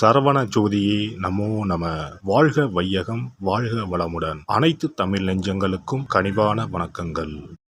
சரவண ஜோதியே நமோ நம. வாழ்க வையகம், வாழ்க வளமுடன். அனைத்து தமிழ் நெஞ்சங்களுக்கும் கனிவான வணக்கங்கள்.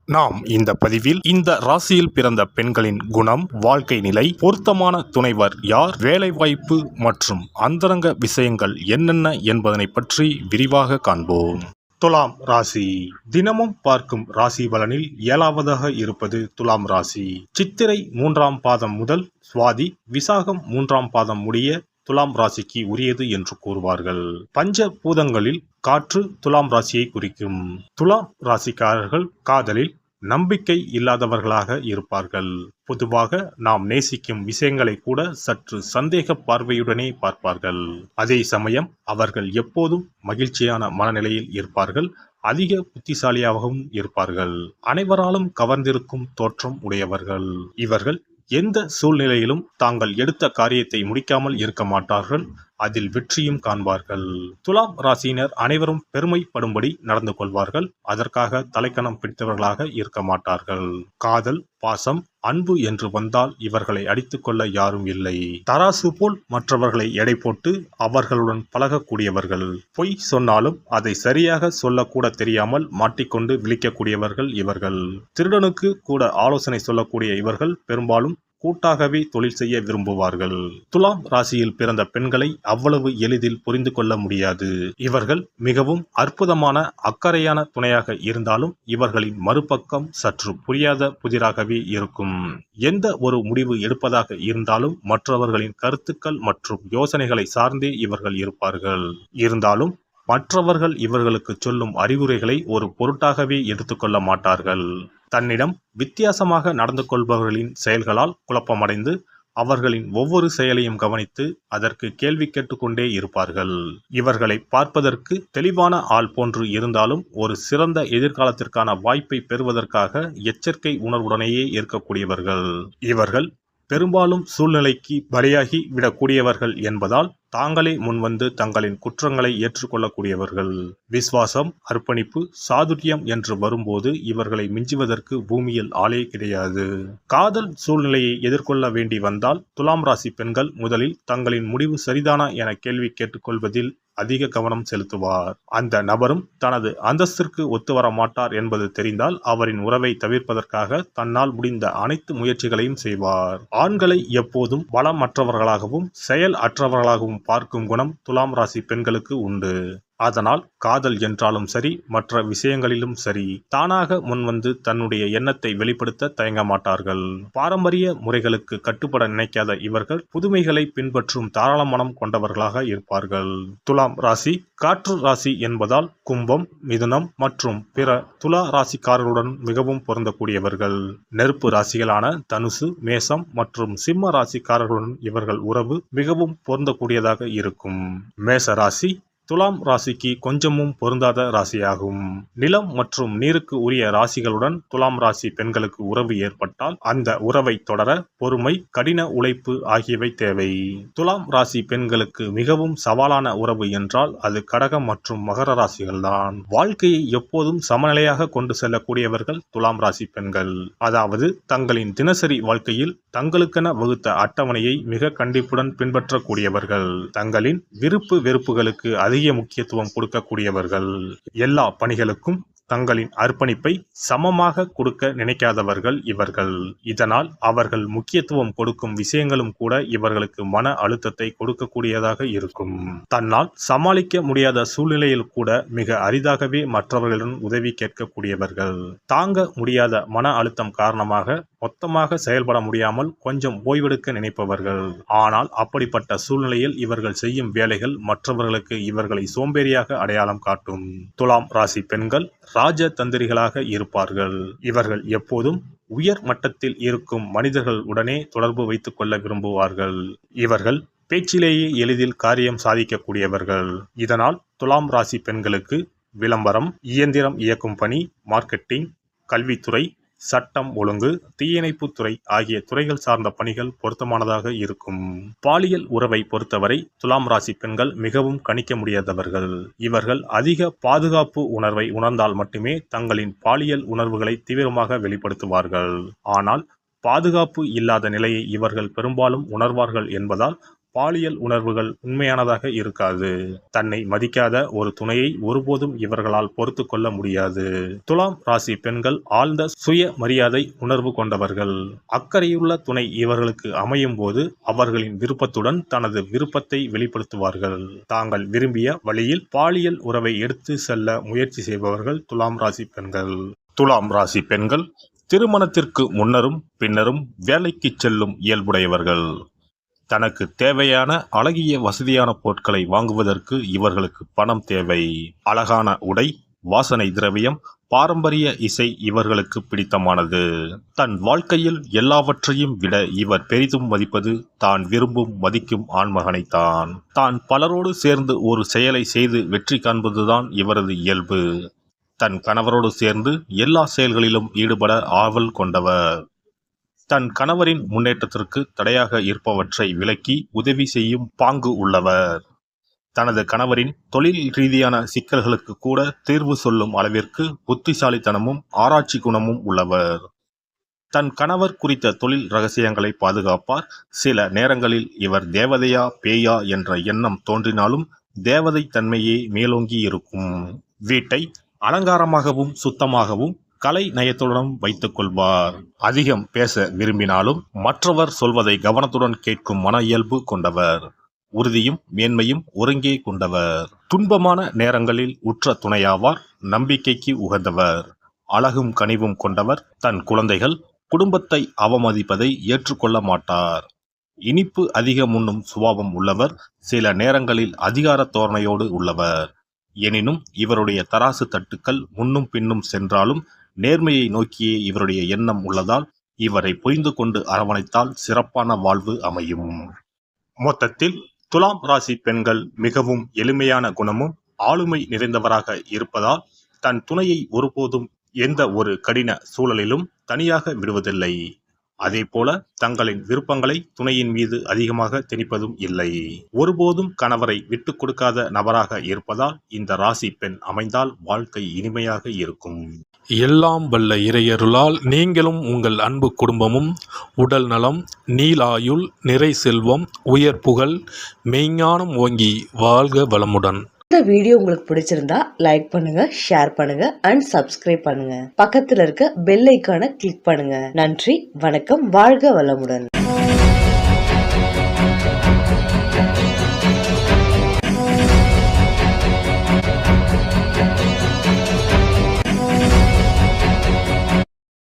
நாம் இந்த பதிவில் இந்த ராசியில் பிறந்த பெண்களின் குணம், வாழ்க்கை நிலை, பொருத்தமான துணைவர் யார், வேலைவாய்ப்பு மற்றும் அந்தரங்க விஷயங்கள் என்னென்ன என்பதனை பற்றி விரிவாக காண்போம். துலாம் ராசி. தினமும் பார்க்கும் ராசி பலனில் 7வதாக இருப்பது துலாம் ராசி. சித்திரை 3ஆம் பாதம் முதல் சுவாதி விசாகம் 3ஆம் பாதம் முடிய துலாம் ராசிக்கு உரியது என்று கூறுவார்கள். பஞ்ச பூதங்களில் காற்று துலாம் ராசியை குறிக்கும். துலாம் ராசிக்காரர்கள் காதலில் நம்பிக்கை இல்லாதவர்களாக இருப்பார்கள். பொதுவாக நாம் நேசிக்கும் விஷயங்களை கூட சற்று சந்தேக பார்வையுடனே பார்ப்பார்கள். அதே சமயம் அவர்கள் எப்போதும் மகிழ்ச்சியான மனநிலையில் இருப்பார்கள். அதிக புத்திசாலியாகவும் இருப்பார்கள். அனைவராலும் கவர்ந்திருக்கும் தோற்றம் உடையவர்கள். இவர்கள் எந்த சூழ்நிலையிலும் தாங்கள் எடுத்த காரியத்தை முடிக்காமல் இருக்க மாட்டார்கள். அதில் வெற்றியும் காண்பார்கள். துலாம் ராசியினர் அனைவரும் பெருமைப்படும்படி நடந்து கொள்வார்கள். அதற்காக தலைக்கணம் பிடித்தவர்களாக இருக்க மாட்டார்கள். காதல், பாசம், அன்பு என்று வந்தால் இவர்களை அடித்துக் கொள்ள யாரும் இல்லை. தராசு போல் மற்றவர்களை எடை போட்டு அவர்களுடன் பழகக்கூடியவர்கள். பொய் சொன்னாலும் அதை சரியாக சொல்லக்கூட தெரியாமல் மாட்டிக்கொண்டு விழிக்கக்கூடியவர்கள் இவர்கள். திருடனுக்கு கூட ஆலோசனை சொல்லக்கூடிய இவர்கள் பெரும்பாலும் கூட்டாகவே தொழில் செய்ய விரும்புவார்கள். துலாம் ராசியில் பிறந்த பெண்களை அவ்வளவு எளிதில் புரிந்து கொள்ள முடியாது. இவர்கள் மிகவும் அற்புதமான அக்கறையான துணையாக இருந்தாலும் இவர்களின் மறுபக்கம் சற்று புரியாத புதிராகவே இருக்கும். எந்த ஒரு முடிவு எடுப்பதாக இருந்தாலும் மற்றவர்களின் கருத்துக்கள் மற்றும் யோசனைகளை சார்ந்தே இவர்கள் இருப்பார்கள். இருந்தாலும் மற்றவர்கள் இவர்களுக்கு சொல்லும் அறிவுரைகளை ஒரு பொருட்டாகவே எடுத்துக்கொள்ள மாட்டார்கள். தன்னிடம் வித்தியாசமாக நடந்து கொள்பவர்களின் செயல்களால் குழப்பமடைந்து அவர்களின் ஒவ்வொரு செயலையும் கவனித்து அதற்கு கேள்வி கேட்டுக்கொண்டே இருப்பார்கள். இவர்களை பார்ப்பதற்கு தெளிவான ஆள் போன்று இருந்தாலும் ஒரு சிறந்த எதிர்காலத்திற்கான வாய்ப்பை பெறுவதற்காக எச்சரிக்கை உணர்வுடனேயே இருக்கக்கூடியவர்கள். இவர்கள் பெரும்பாலும் சூழ்நிலைக்கு பலியாகி விடக்கூடியவர்கள் என்பதால் தாங்களே முன்வந்து தங்களின் குற்றங்களை ஏற்றுக்கொள்ளக்கூடியவர்கள். விசுவாசம், அர்ப்பணிப்பு, சாதுரியம் என்று வரும்போது இவர்களை மிஞ்சுவதற்கு பூமியில் ஆளே கிடையாது. காதல் சூழ்நிலையை எதிர்கொள்ள வேண்டி வந்தால் துலாம் ராசி பெண்கள் முதலில் தங்களின் முடிவு சரிதானா என கேள்வி கேட்டுக்கொள்வதில் அதிக கவனம் செலுத்துவார். அந்த நபரும் தனது அந்தஸ்திற்கு ஒத்துவர மாட்டார் என்பது தெரிந்தால் அவரின் உறவை தவிர்ப்பதற்காக தன்னால் முடிந்த அனைத்து முயற்சிகளையும் செய்வார். ஆண்களை எப்போதும் பலமற்றவர்களாகவும் செயல் அற்றவர்களாகவும் பார்க்கும் குணம் துலாம் ராசி பெண்களுக்கு உண்டு. அதனால் காதல் என்றாலும் சரி, மற்ற விஷயங்களிலும் சரி, தானாக முன்வந்து தன்னுடைய எண்ணத்தை வெளிப்படுத்த தயங்க மாட்டார்கள். பாரம்பரிய முறைகளுக்கு கட்டுப்பட நினைக்காத இவர்கள் புதுமைகளை பின்பற்றும் தாராள மனம் கொண்டவர்களாக இருப்பார்கள். துலாம் ராசி காற்று ராசி என்பதால் கும்பம், மிதுனம் மற்றும் பிற துலா ராசிக்காரர்களுடன் மிகவும் பொருந்தக்கூடியவர்கள். நெருப்பு ராசிகளான தனுசு, மேசம் மற்றும் சிம்ம ராசிக்காரர்களுடன் இவர்கள் உறவு மிகவும் பொருந்தக்கூடியதாக இருக்கும். மேச ராசி துலாம் ராசிக்கு கொஞ்சமும் பொருந்தாத ராசியாகும். நிலம் மற்றும் நீருக்கு உரிய ராசிகளுடன் துலாம் ராசி பெண்களுக்கு உறவு ஏற்பட்டால் அந்த உறவை தொடர பொறுமை, கடின உழைப்பு ஆகியவை தேவை. துலாம் ராசி பெண்களுக்கு மிகவும் சவாலான உறவு என்றால் அது கடகம் மற்றும் மகர ராசிகள்தான். வாழ்க்கையை எப்போதும் சமநிலையாக கொண்டு செல்லக்கூடியவர்கள் துலாம் ராசி பெண்கள். அதாவது தங்களின் தினசரி வாழ்க்கையில் தங்களுக்கென வகுத்த அட்டவணையை மிக கண்டிப்புடன் பின்பற்றக்கூடியவர்கள். தங்களின் விருப்பு வெறுப்புகளுக்கு அதிக முக்கியத்துவம் கொடுக்கக்கூடியவர்கள். எல்லா பணிகளுக்கும் தங்களின் அர்ப்பணிப்பை சமமாக கொடுக்க நினைக்காதவர்கள் இவர்கள். இதனால் அவர்கள் முக்கியத்துவம் கொடுக்கும் விஷயங்களும் கூட இவர்களுக்கு மன அழுத்தத்தை கொடுக்கக்கூடியதாக இருக்கும். தன்னால் சமாளிக்க முடியாத சூழ்நிலையில் கூட மிக அரிதாகவே மற்றவர்களிடம் உதவி கேட்கக்கூடியவர்கள். தாங்க முடியாத மன அழுத்தம் காரணமாக மொத்தமாக செயல்பட முடியாமல் கொஞ்சம் ஓய்வெடுக்க நினைப்பவர்கள். ஆனால் அப்படிப்பட்ட சூழ்நிலையில் இவர்கள் செய்யும் வேலைகள் மற்றவர்களுக்கு இவர்களை சோம்பேறியாக அடையாளம் காட்டும். துலாம் ராசி பெண்கள் ராஜ தந்திரிகளாக இருப்பார்கள். இவர்கள் எப்போதும் உயர் மட்டத்தில் இருக்கும் மனிதர்கள் உடனே தொடர்பு வைத்துக் கொள்ள விரும்புவார்கள். இவர்கள் பேச்சிலேயே எளிதில் காரியம் சாதிக்கக்கூடியவர்கள். இதனால் துலாம் ராசி பெண்களுக்கு விளம்பரம், இயந்திரம் இயக்கும் பணி, மார்க்கெட்டிங், கல்வித்துறை, சட்டம் ஒழுங்கு, தீயணைப்புத்துறை ஆகிய துறைகள் சார்ந்த பணிகள் பொருத்தமானதாக இருக்கும். பாலியல் உறவை பொறுத்தவரை துலாம் ராசி பெண்கள் மிகவும் கணிக்க முடியாதவர்கள். இவர்கள் அதிக பாதுகாப்பு உணர்வை உணர்ந்தால் மட்டுமே தங்களின் பாலியல் உணர்வுகளை தீவிரமாக வெளிப்படுத்துவார்கள். ஆனால் பாதுகாப்பு இல்லாத நிலையை இவர்கள் பெரும்பாலும் உணர்வார்கள் என்பதால் பாலியல் உணர்வுகள் உண்மையானதாக இருக்காது. தன்னை மதிக்காத ஒரு துணையை ஒருபோதும் இவர்களால் பொறுத்து கொள்ள முடியாது. துலாம் ராசி பெண்கள் ஆழ்ந்த சுய மரியாதை உணர்வு கொண்டவர்கள். அக்கறையுள்ள துணை இவர்களுக்கு அமையும் போது அவர்களின் விருப்பத்துடன் தனது விருப்பத்தை வெளிப்படுத்துவார்கள். தாங்கள் விரும்பிய வழியில் பாலியல் உறவை எடுத்து செல்ல முயற்சி செய்பவர்கள் துலாம் ராசி பெண்கள். துலாம் ராசி பெண்கள் திருமணத்திற்கு முன்னரும் பின்னரும் வேலைக்கு செல்லும் இயல்புடையவர்கள். தனக்கு தேவையான அழகிய வசதியான பொருட்களை வாங்குவதற்கு இவர்களுக்கு பணம் தேவை. அழகான உடை, வாசனை திரவியம், பாரம்பரிய இசை இவர்களுக்கு பிடித்தமானது. தன் வாழ்க்கையில் எல்லாவற்றையும் விட இவர் பெரிதும் மதிப்பது தான் விரும்பும் மதிக்கும் ஆண்மகனைத்தான். தான் பலரோடு சேர்ந்து ஒரு செயலை செய்து வெற்றி காண்பதுதான் இவரது இயல்பு. தன் கணவரோடு சேர்ந்து எல்லா செயல்களிலும் ஈடுபட ஆவல் கொண்டவர். தன் கணவரின் முன்னேற்றத்திற்கு தடையாக இருப்பவற்றை விலக்கி உதவி செய்யும் பாங்கு உள்ளவர். தனது கணவரின் தொழில் ரீதியான சிக்கல்களுக்கு கூட தீர்வு சொல்லும் அளவிற்கு புத்திசாலித்தனமும் ஆராய்ச்சி குணமும் உள்ளவர். தன் கணவர் குறித்த தொழில் ரகசியங்களை பாதுகாப்பார். சில நேரங்களில் இவர் தேவதையா பேயா என்ற எண்ணம் தோன்றினாலும் தேவதை தன்மையே மேலோங்கி இருக்கும். வீட்டை அலங்காரமாகவும் சுத்தமாகவும் கலை நயத்துடன் வைத்துக் கொள்வார். அதிகம் பேச விரும்பினாலும் மற்றவர் சொல்வதை கவனத்துடன் கேட்கும் மன இயல்பு கொண்டவர். உறுதியும் மேன்மையும் ஒருங்கே கொண்டவர். துன்பமான நேரங்களில் உற்ற துணையாவார். நம்பிக்கைக்கு உகந்தவர். அழகும் கனிவும் கொண்டவர். தன் குழந்தைகள் குடும்பத்தை அவமதிப்பதை ஏற்றுக்கொள்ள மாட்டார். இனிப்பு அதிகம் உண்ணும் சுபாவம் உள்ளவர். சில நேரங்களில் அதிகார தோரணையோடு உள்ளவர். எனினும் இவருடைய தராசு தட்டுக்கள் முன்னும் பின்னும் சென்றாலும் நேர்மையை நோக்கியே இவருடைய எண்ணம் உள்ளதால் இவரை புரிந்து கொண்டு அரவணைத்தால் சிறப்பான வாழ்வு அமையும். மொத்தத்தில் துலாம் ராசி பெண்கள் மிகவும் எளிமையான குணமும் ஆளுமை நிறைந்தவராக இருப்பதால் தன் துணையை ஒருபோதும் எந்த ஒரு கடின சூழலிலும் தனியாக விடுவதில்லை. அதேபோல தங்களின் விருப்பங்களை துணையின் மீது அதிகமாக திணிப்பதும் இல்லை. ஒருபோதும் கணவரை விட்டு கொடுக்காத நபராக இருப்பதால் இந்த ராசி பெண் அமைந்தால் வாழ்க்கை இனிமையாக இருக்கும். எல்லாம் வல்ல இறையருளால் நீங்களும் உங்கள் அன்பு குடும்பமும் உடல் நலம், நீலாயுள், நிறை செல்வம், உயர் புகழ், மெய்ஞானம் ஓங்கி வாழ்க வளமுடன். இந்த வீடியோ உங்களுக்கு பிடிச்சிருந்தா லைக் பண்ணுங்க, ஷேர் பண்ணுங்க அண்ட் சப்ஸ்கிரைப் பண்ணுங்க. பக்கத்துல இருக்க பெல் ஐகானை கிளிக் பண்ணுங்க. நன்றி, வணக்கம், வாழ்க வளமுடன்.